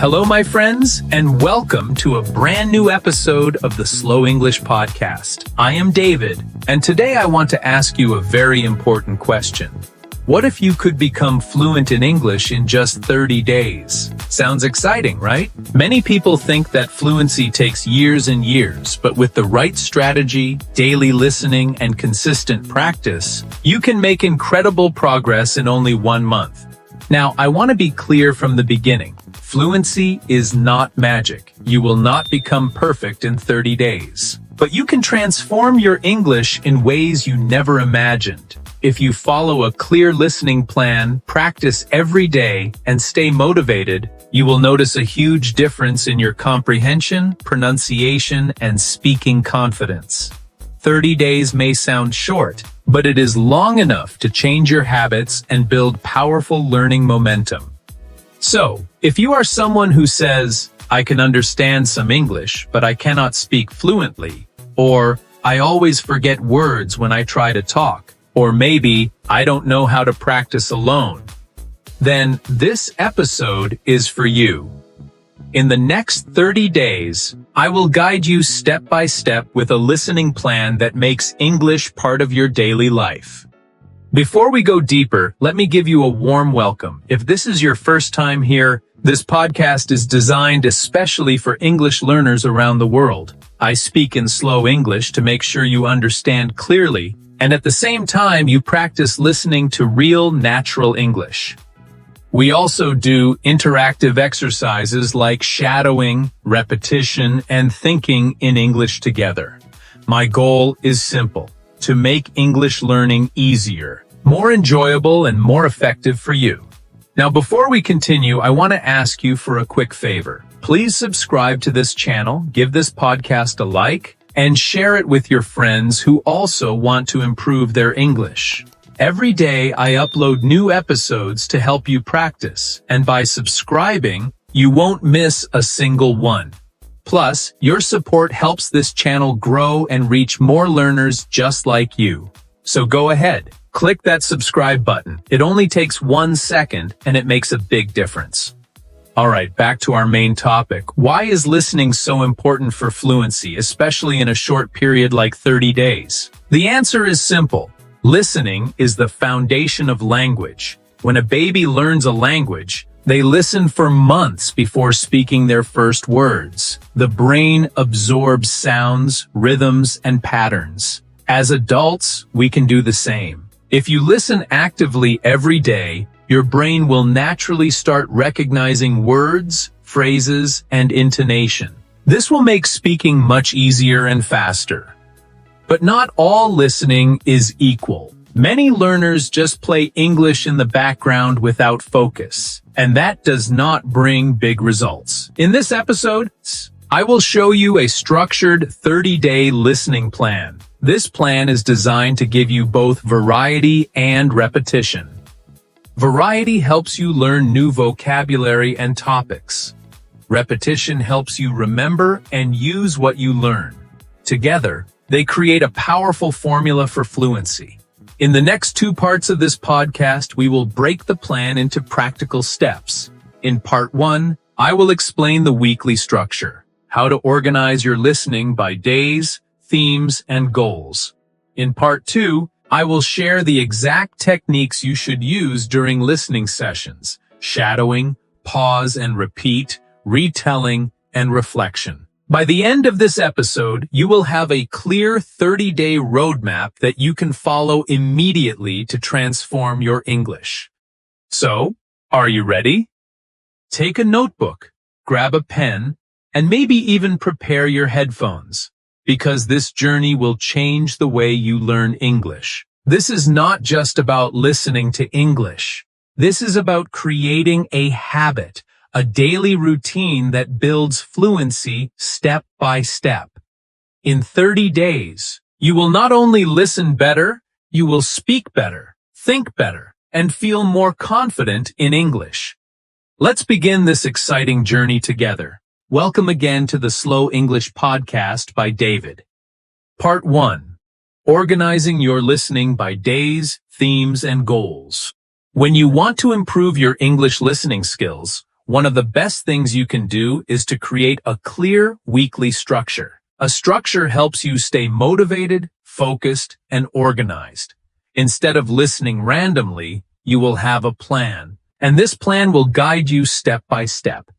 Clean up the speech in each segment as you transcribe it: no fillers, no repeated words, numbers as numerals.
Hello, my friends, and welcome to a brand new episode of the Slow English Podcast. I am David, and today I want to ask you a very important question. What if you could become fluent in English in just 30 days? Sounds exciting, right? Many people think that fluency takes years and years, but with the right strategy, daily listening, and consistent practice, you can make incredible progress in only 1 month. Now, I want to be clear from the beginning. Fluency is not magic. You will not become perfect in 30 days. But you can transform your English in ways you never imagined. If you follow a clear listening plan, practice every day, and stay motivated, you will notice a huge difference in your comprehension, pronunciation, and speaking confidence. 30 days may sound short, but it is long enough to change your habits and build powerful learning momentum. So, if you are someone who says, I can understand some English, but I cannot speak fluently, or I always forget words when I try to talk, or maybe I don't know how to practice alone, then this episode is for you. In the next 30 days, I will guide you step by step with a listening plan that makes English part of your daily life. Before we go deeper, let me give you a warm welcome. If this is your first time here, this podcast is designed especially for English learners around the world. I speak in slow English to make sure you understand clearly, and at the same time you practice listening to real, natural English. We also do interactive exercises like shadowing, repetition, and thinking in English together. My goal is simple: to make English learning easier, more enjoyable, and more effective for you. Now, before we continue, I want to ask you for a quick favor. Please subscribe to this channel, give this podcast a like, and share it with your friends who also want to improve their English. Every day, I upload new episodes to help you practice, and by subscribing, you won't miss a single one. Plus, your support helps this channel grow and reach more learners just like you. So go ahead, click that subscribe button. It only takes 1 second and it makes a big difference. Alright, back to our main topic. Why is listening so important for fluency, especially in a short period like 30 days? The answer is simple. Listening is the foundation of language. When a baby learns a language, they listen for months before speaking their first words. The brain absorbs sounds, rhythms, and patterns. As adults, we can do the same. If you listen actively every day, your brain will naturally start recognizing words, phrases, and intonation. This will make speaking much easier and faster. But not all listening is equal. Many learners just play English in the background without focus, and that does not bring big results. In this episode, I will show you a structured 30-day listening plan. This plan is designed to give you both variety and repetition. Variety helps you learn new vocabulary and topics. Repetition helps you remember and use what you learn. Together, they create a powerful formula for fluency. In the next 2 parts of this podcast, we will break the plan into practical steps. In part 1, I will explain the weekly structure, how to organize your listening by days, themes, and goals. In part 2, I will share the exact techniques you should use during listening sessions: shadowing, pause and repeat, retelling, and reflection. By the end of this episode, you will have a clear 30-day roadmap that you can follow immediately to transform your English. So, are you ready? Take a notebook, grab a pen, and maybe even prepare your headphones, because this journey will change the way you learn English. This is not just about listening to English. This is about creating a habit, a daily routine that builds fluency step by step. In 30 days, you will not only listen better, you will speak better, think better, and feel more confident in English. Let's begin this exciting journey together. Welcome again to the Slow English Podcast by David. Part 1. Organizing your listening by days, themes, and goals. When you want to improve your English listening skills, one of the best things you can do is to create a clear weekly structure. A structure helps you stay motivated, focused, and organized. Instead of listening randomly, you will have a plan, and this plan will guide you step by step.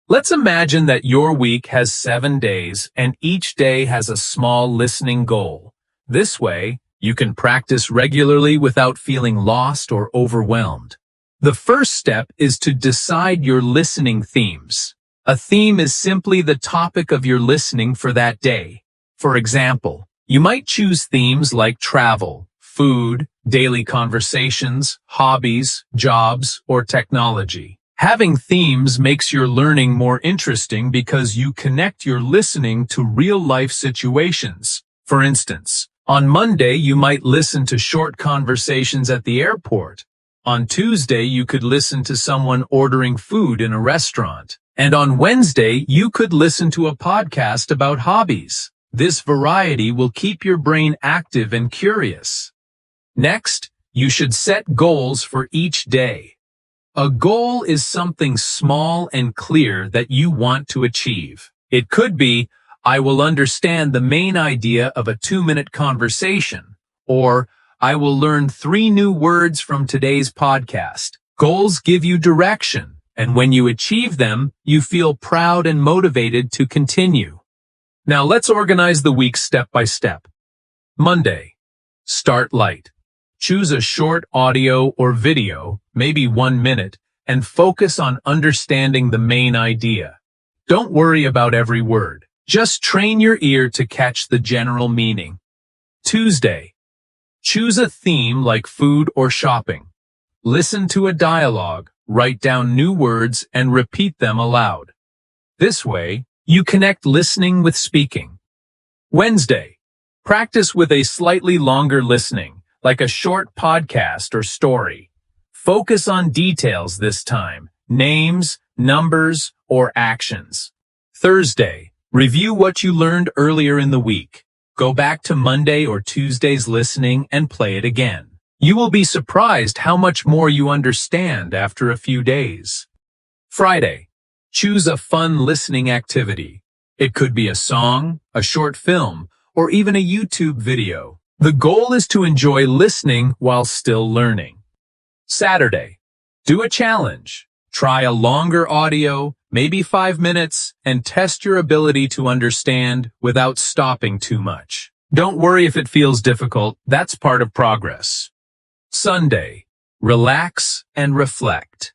Let's imagine that your week has 7 days, and each day has a small listening goal. This way, you can practice regularly without feeling lost or overwhelmed. The first step is to decide your listening themes. A theme is simply the topic of your listening for that day. For example, you might choose themes like travel, food, daily conversations, hobbies, jobs, or technology. Having themes makes your learning more interesting because you connect your listening to real-life situations. For instance, on Monday you might listen to short conversations at the airport. On Tuesday you could listen to someone ordering food in a restaurant. And on Wednesday you could listen to a podcast about hobbies. This variety will keep your brain active and curious. Next, you should set goals for each day. A goal is something small and clear that you want to achieve. It could be, I will understand the main idea of a 2-minute conversation, or I will learn 3 new words from today's podcast. Goals give you direction, and when you achieve them, you feel proud and motivated to continue. Now let's organize the week step by step. Monday. Start light. Choose a short audio or video, maybe 1 minute, and focus on understanding the main idea. Don't worry about every word. Just train your ear to catch the general meaning. Tuesday. Choose a theme like food or shopping. Listen to a dialogue, write down new words, and repeat them aloud. This way, you connect listening with speaking. Wednesday. Practice with a slightly longer listening, like a short podcast or story. Focus on details this time, names, numbers, or actions. Thursday. Review what you learned earlier in the week. Go back to Monday or Tuesday's listening and play it again. You will be surprised how much more you understand after a few days. Friday. Choose a fun listening activity. It could be a song, a short film, or even a YouTube video. The goal is to enjoy listening while still learning. Saturday. Do a challenge. Try a longer audio, maybe 5 minutes, and test your ability to understand without stopping too much. Don't worry if it feels difficult, that's part of progress. Sunday. Relax and reflect.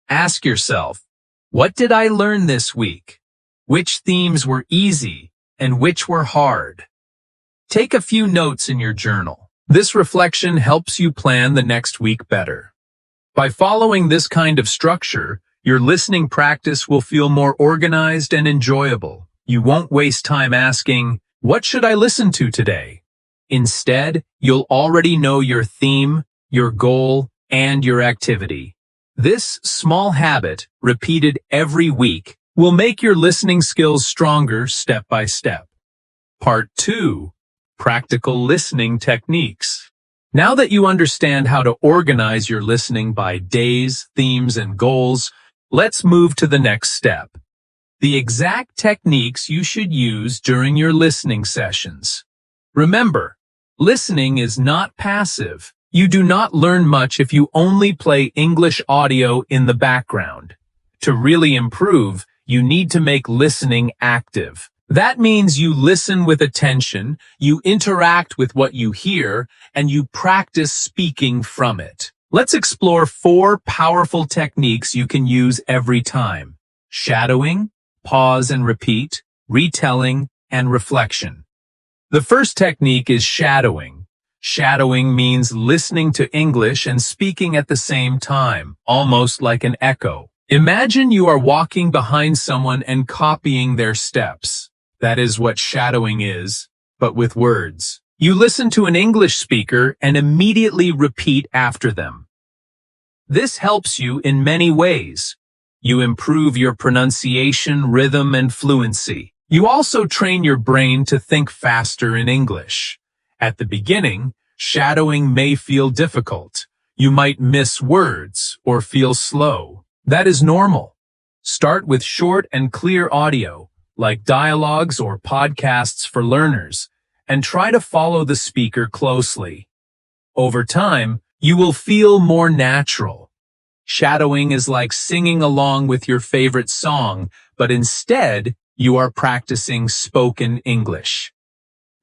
Ask yourself, what did I learn this week? Which themes were easy and which were hard? Take a few notes in your journal. This reflection helps you plan the next week better. By following this kind of structure, your listening practice will feel more organized and enjoyable. You won't waste time asking, what should I listen to today? Instead, you'll already know your theme, your goal, and your activity. This small habit, repeated every week, will make your listening skills stronger step by step. Part 2. Practical listening techniques. Now that you understand how to organize your listening by days, themes, and goals, let's move to the next step. The exact techniques you should use during your listening sessions. Remember, listening is not passive. You do not learn much if you only play English audio in the background. To really improve, you need to make listening active. That means you listen with attention, you interact with what you hear, and you practice speaking from it. Let's explore 4 powerful techniques you can use every time. Shadowing, pause and repeat, retelling, and reflection. The first technique is shadowing. Shadowing means listening to English and speaking at the same time, almost like an echo. Imagine you are walking behind someone and copying their steps. That is what shadowing is, but with words. You listen to an English speaker and immediately repeat after them. This helps you in many ways. You improve your pronunciation, rhythm, and fluency. You also train your brain to think faster in English. At the beginning, shadowing may feel difficult. You might miss words or feel slow. That is normal. Start with short and clear audio, like dialogues or podcasts for learners, and try to follow the speaker closely. Over time, you will feel more natural. Shadowing is like singing along with your favorite song, but instead, you are practicing spoken English.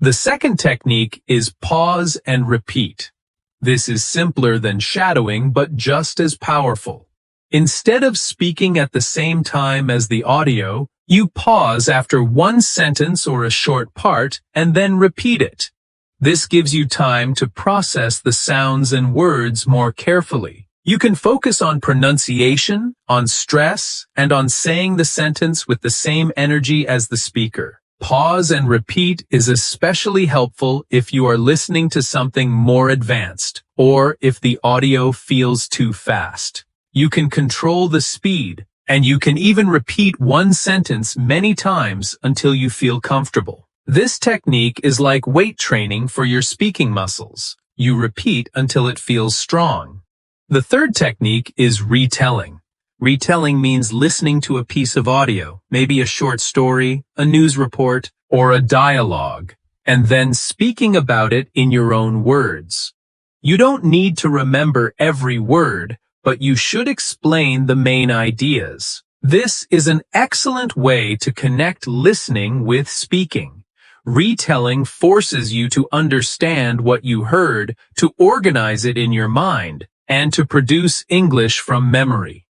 The second technique is pause and repeat. This is simpler than shadowing, but just as powerful. Instead of speaking at the same time as the audio, you pause after one sentence or a short part and then repeat it. This gives you time to process the sounds and words more carefully. You can focus on pronunciation, on stress, and on saying the sentence with the same energy as the speaker. Pause and repeat is especially helpful if you are listening to something more advanced, or if the audio feels too fast. You can control the speed, and you can even repeat one sentence many times until you feel comfortable. This technique is like weight training for your speaking muscles. You repeat until it feels strong. The third technique is retelling. Retelling means listening to a piece of audio, maybe a short story, a news report, or a dialogue, and then speaking about it in your own words. You don't need to remember every word, but you should explain the main ideas. This is an excellent way to connect listening with speaking. Retelling forces you to understand what you heard, to organize it in your mind, and to produce English from memory.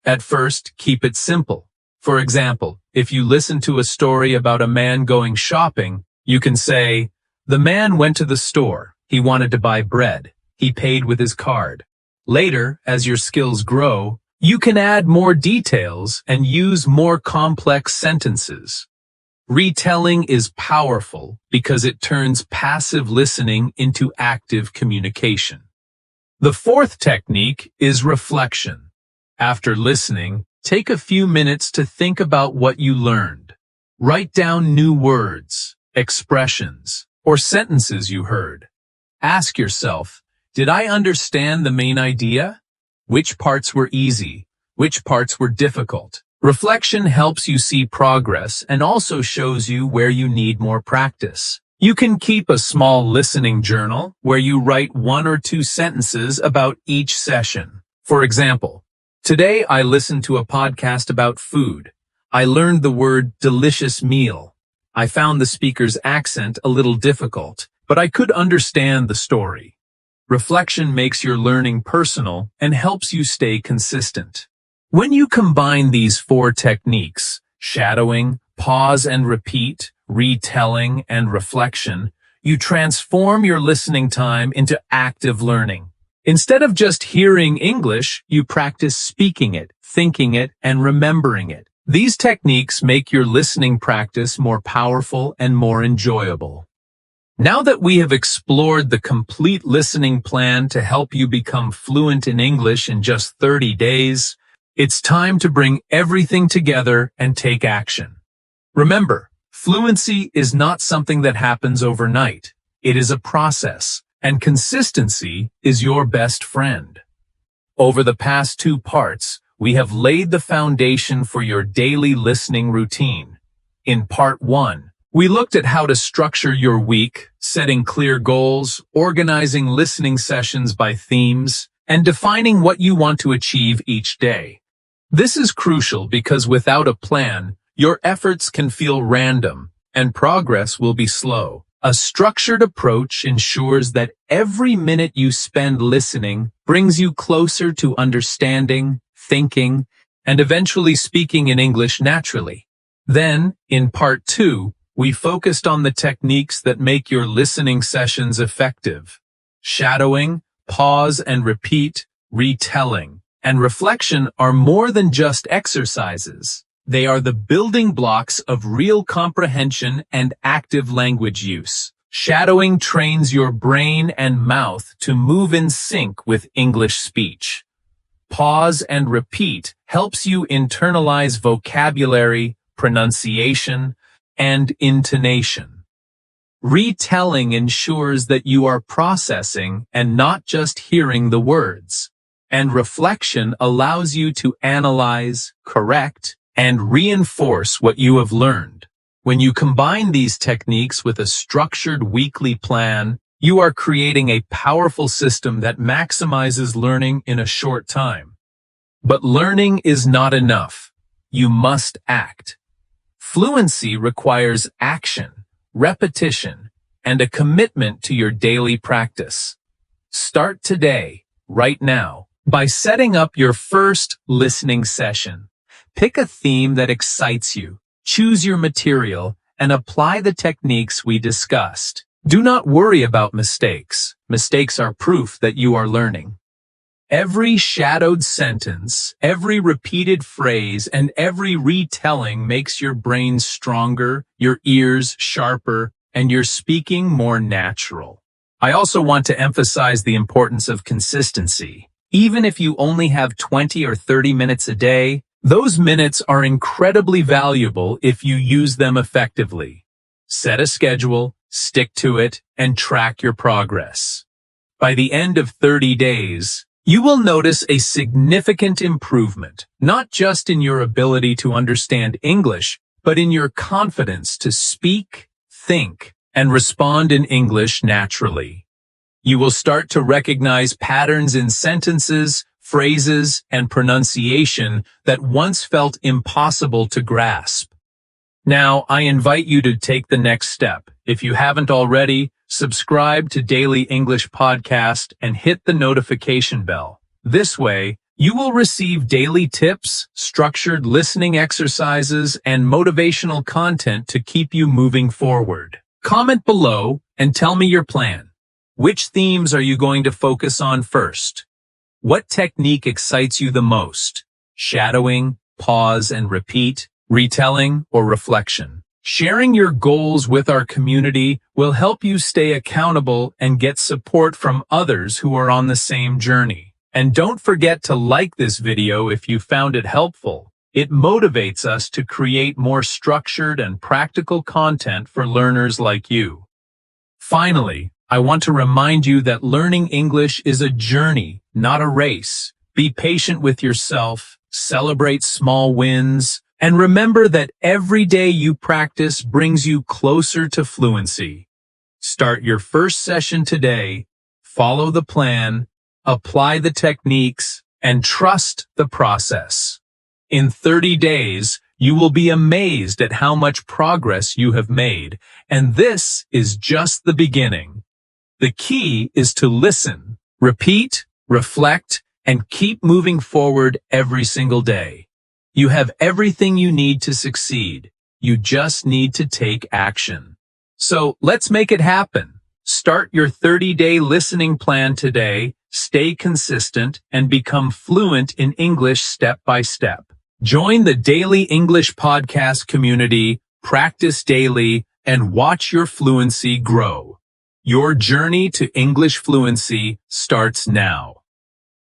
At first, keep it simple. For example, if you listen to a story about a man going shopping, you can say, "The man went to the store. He wanted to buy bread. He paid with his card." Later, as your skills grow, you can add more details and use more complex sentences. Retelling is powerful because it turns passive listening into active communication. The fourth technique is reflection. After listening, take a few minutes to think about what you learned. Write down new words, expressions, or sentences you heard. Ask yourself, did I understand the main idea? Which parts were easy? Which parts were difficult? Reflection helps you see progress and also shows you where you need more practice. You can keep a small listening journal where you write 1 or 2 sentences about each session. For example, today I listened to a podcast about food. I learned the word delicious meal. I found the speaker's accent a little difficult, but I could understand the story. Reflection makes your learning personal and helps you stay consistent. When you combine these 4 techniques, shadowing, pause and repeat, retelling, and reflection, you transform your listening time into active learning. Instead of just hearing English, you practice speaking it, thinking it, and remembering it. These techniques make your listening practice more powerful and more enjoyable. Now that we have explored the complete listening plan to help you become fluent in English in just 30 days, it's time to bring everything together and take action. Remember, fluency is not something that happens overnight. It is a process, and consistency is your best friend. Over the past 2 parts, we have laid the foundation for your daily listening routine. In part 1, we looked at how to structure your week, setting clear goals, organizing listening sessions by themes, and defining what you want to achieve each day. This is crucial because without a plan, your efforts can feel random, and progress will be slow. A structured approach ensures that every minute you spend listening brings you closer to understanding, thinking, and eventually speaking in English naturally. Then, in part 2, we focused on the techniques that make your listening sessions effective. Shadowing, pause and repeat, retelling, and reflection are more than just exercises. They are the building blocks of real comprehension and active language use. Shadowing trains your brain and mouth to move in sync with English speech. Pause and repeat helps you internalize vocabulary, pronunciation, and intonation. Retelling ensures that you are processing and not just hearing the words. And reflection allows you to analyze, correct, and reinforce what you have learned. When you combine these techniques with a structured weekly plan, you are creating a powerful system that maximizes learning in a short time. But learning is not enough. You must act. Fluency requires action, repetition, and a commitment to your daily practice. Start today, right now, by setting up your first listening session. Pick a theme that excites you, choose your material, and apply the techniques we discussed. Do not worry about mistakes. Mistakes are proof that you are learning. Every shadowed sentence, every repeated phrase, and every retelling makes your brain stronger, your ears sharper, and your speaking more natural. I also want to emphasize the importance of consistency. Even if you only have 20 or 30 minutes a day, those minutes are incredibly valuable if you use them effectively. Set a schedule, stick to it, and track your progress. By the end of 30 days, you will notice a significant improvement, not just in your ability to understand English, but in your confidence to speak, think, and respond in English naturally. You will start to recognize patterns in sentences, phrases, and pronunciation that once felt impossible to grasp. Now, I invite you to take the next step. If you haven't already, subscribe to Daily English Podcast and hit the notification bell. This way, you will receive daily tips, structured listening exercises, and motivational content to keep you moving forward. Comment below and tell me your plan. Which themes are you going to focus on first? What technique excites you the most? Shadowing, pause and repeat, retelling, or reflection? Sharing your goals with our community will help you stay accountable and get support from others who are on the same journey. And don't forget to like this video if you found it helpful. It motivates us to create more structured and practical content for learners like you. Finally, I want to remind you that learning English is a journey, not a race. Be patient with yourself, celebrate small wins, and remember that every day you practice brings you closer to fluency. Start your first session today, follow the plan, apply the techniques, and trust the process. In 30 days, you will be amazed at how much progress you have made, and this is just the beginning. The key is to listen, repeat, reflect, and keep moving forward every single day. You have everything you need to succeed. You just need to take action. So let's make it happen. Start your 30-day listening plan today, stay consistent, and become fluent in English step by step. Join the Daily English Podcast community, practice daily, and watch your fluency grow. Your journey to English fluency starts now.